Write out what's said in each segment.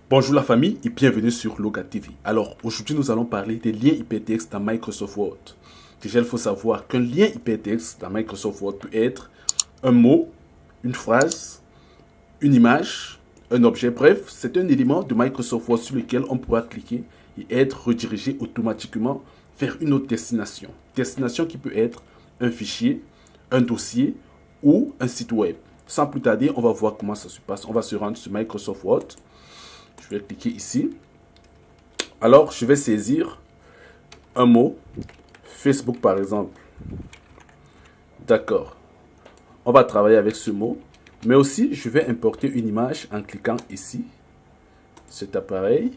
Bonjour la famille et bienvenue sur Loga TV. Alors aujourd'hui nous allons parler des liens hypertextes dans Microsoft Word. Déjà il faut savoir qu'un lien hypertexte dans Microsoft Word peut être un mot, une phrase, une image, un objet. Bref, c'est un élément de Microsoft Word sur lequel on pourra cliquer et être redirigé automatiquement vers une autre destination. Destination qui peut être un fichier, un dossier ou un site web. Sans plus tarder, on va voir comment ça se passe. On va se rendre sur Microsoft Word. Je vais cliquer ici. Alors, je vais saisir un mot. Facebook, par exemple. D'accord. On va travailler avec ce mot. Mais aussi, je vais importer une image en cliquant ici. Cet appareil.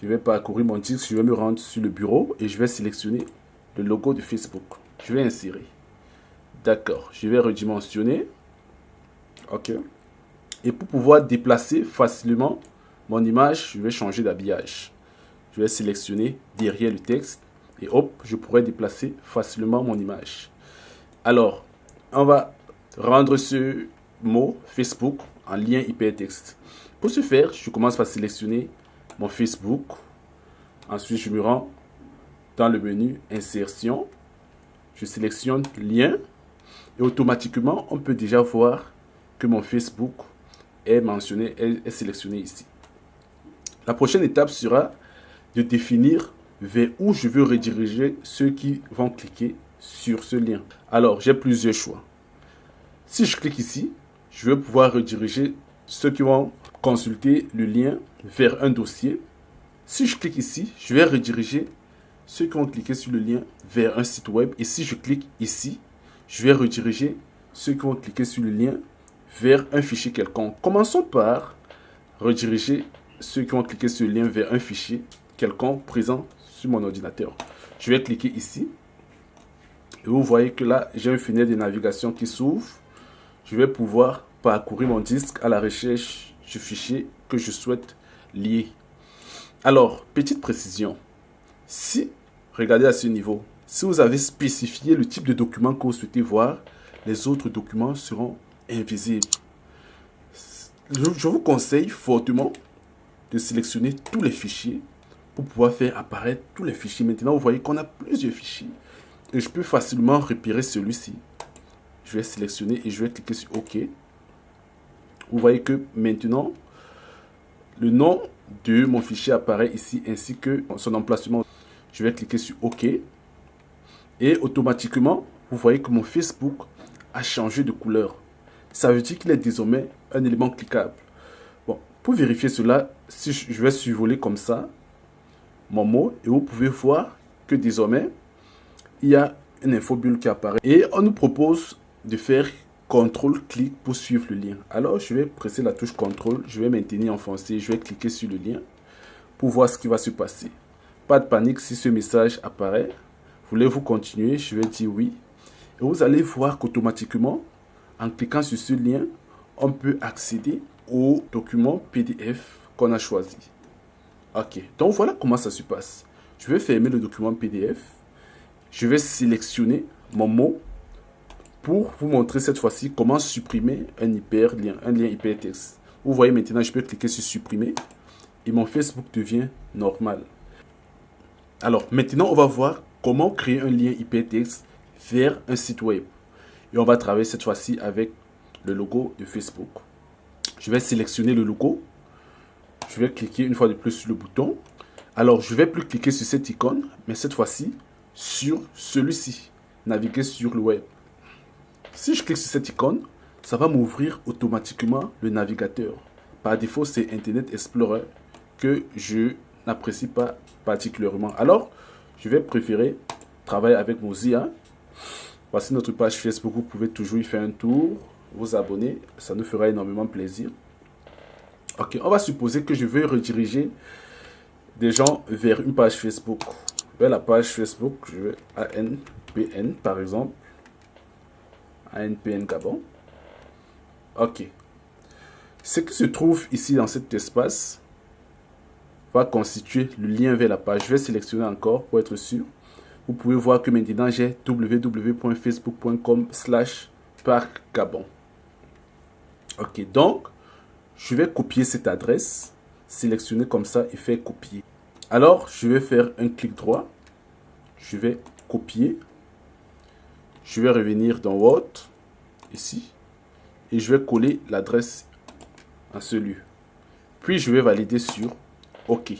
Je vais parcourir mon disque. Je vais me rendre sur le bureau. Et je vais sélectionner le logo de Facebook. Je vais insérer. D'accord. Je vais redimensionner. OK. Et pour pouvoir déplacer facilement mon image, je vais changer d'habillage. Je vais sélectionner derrière le texte et hop, je pourrai déplacer facilement mon image. Alors, on va rendre ce mot Facebook en lien hypertexte. Pour ce faire, je commence par sélectionner mon Facebook. Ensuite, je me rends dans le menu Insertion. Je sélectionne Lien et automatiquement, on peut déjà voir que mon Facebook est mentionné, est sélectionné ici. La prochaine étape sera de définir vers où je veux rediriger ceux qui vont cliquer sur ce lien. Alors, j'ai plusieurs choix. Si je clique ici, je vais pouvoir rediriger ceux qui vont consulter le lien vers un dossier. Si je clique ici, je vais rediriger ceux qui vont cliquer sur le lien vers un site web. Et si je clique ici, je vais rediriger ceux qui vont cliquer sur le lien vers un fichier quelconque. Commençons par rediriger ceux qui vont cliquer sur le lien vers un fichier quelconque présent sur mon ordinateur. Je vais cliquer ici. Et vous voyez que là, j'ai une fenêtre de navigation qui s'ouvre. Je vais pouvoir parcourir mon disque à la recherche du fichier que je souhaite lier. Alors, petite précision. Si, regardez à ce niveau, si vous avez spécifié le type de document que vous souhaitez voir, les autres documents seront invisibles. Je vous conseille fortement de sélectionner tous les fichiers pour pouvoir faire apparaître tous les fichiers. Maintenant, vous voyez qu'on a plusieurs fichiers. Et je peux facilement repérer celui-ci. Je vais sélectionner et je vais cliquer sur OK. Vous voyez que maintenant, le nom de mon fichier apparaît ici ainsi que son emplacement. Je vais cliquer sur OK. Et automatiquement, vous voyez que mon Facebook a changé de couleur. Ça veut dire qu'il est désormais un élément cliquable. Bon, pour vérifier cela, si je vais survoler comme ça mon mot et vous pouvez voir que désormais, il y a une infobulle qui apparaît. Et on nous propose de faire CTRL-clic pour suivre le lien. Alors, je vais presser la touche CTRL, je vais maintenir enfoncé, je vais cliquer sur le lien pour voir ce qui va se passer. Pas de panique si ce message apparaît. Voulez-vous continuer? Je vais dire oui. Et vous allez voir qu'automatiquement, en cliquant sur ce lien, on peut accéder au document PDF qu'on a choisi. Ok, donc voilà comment ça se passe. Je vais fermer le document PDF. Je vais sélectionner mon mot pour vous montrer cette fois-ci comment supprimer un lien hypertexte. Vous voyez maintenant, je peux cliquer sur supprimer et mon Facebook devient normal. Alors maintenant, on va voir comment créer un lien hypertexte vers un site web. Et on va travailler cette fois-ci avec le logo de Facebook. Je vais sélectionner le logo. Je vais cliquer une fois de plus sur le bouton. Alors, je ne vais plus cliquer sur cette icône, mais cette fois-ci, sur celui-ci. Naviguer sur le web. Si je clique sur cette icône, ça va m'ouvrir automatiquement le navigateur. Par défaut, c'est Internet Explorer que je n'apprécie pas particulièrement. Alors, je vais préférer travailler avec Mozilla. Voici notre page Facebook. Vous pouvez toujours y faire un tour, vous abonner. Ça nous fera énormément plaisir. Ok, on va supposer que je veux rediriger des gens vers une page Facebook. Vers la page Facebook, je vais ANPN par exemple. ANPN Gabon. Ok. Ce qui se trouve ici dans cet espace va constituer le lien vers la page. Je vais sélectionner encore pour être sûr. Vous pouvez voir que maintenant j'ai www.facebook.com/parc-gabon. Ok, donc je vais copier cette adresse sélectionner comme ça et faire copier. Alors, je vais faire un clic droit. Je vais copier. Je vais revenir dans Word, ici. Et je vais coller l'adresse à ce lieu. Puis, je vais valider sur OK.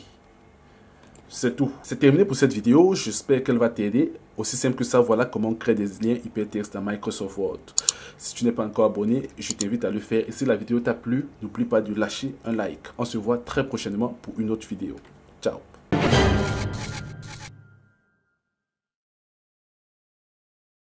C'est tout. C'est terminé pour cette vidéo. J'espère qu'elle va t'aider. Aussi simple que ça, voilà comment on crée des liens hypertextes dans Microsoft Word. Si tu n'es pas encore abonné, je t'invite à le faire. Et si la vidéo t'a plu, n'oublie pas de lâcher un like. On se voit très prochainement pour une autre vidéo. Ciao.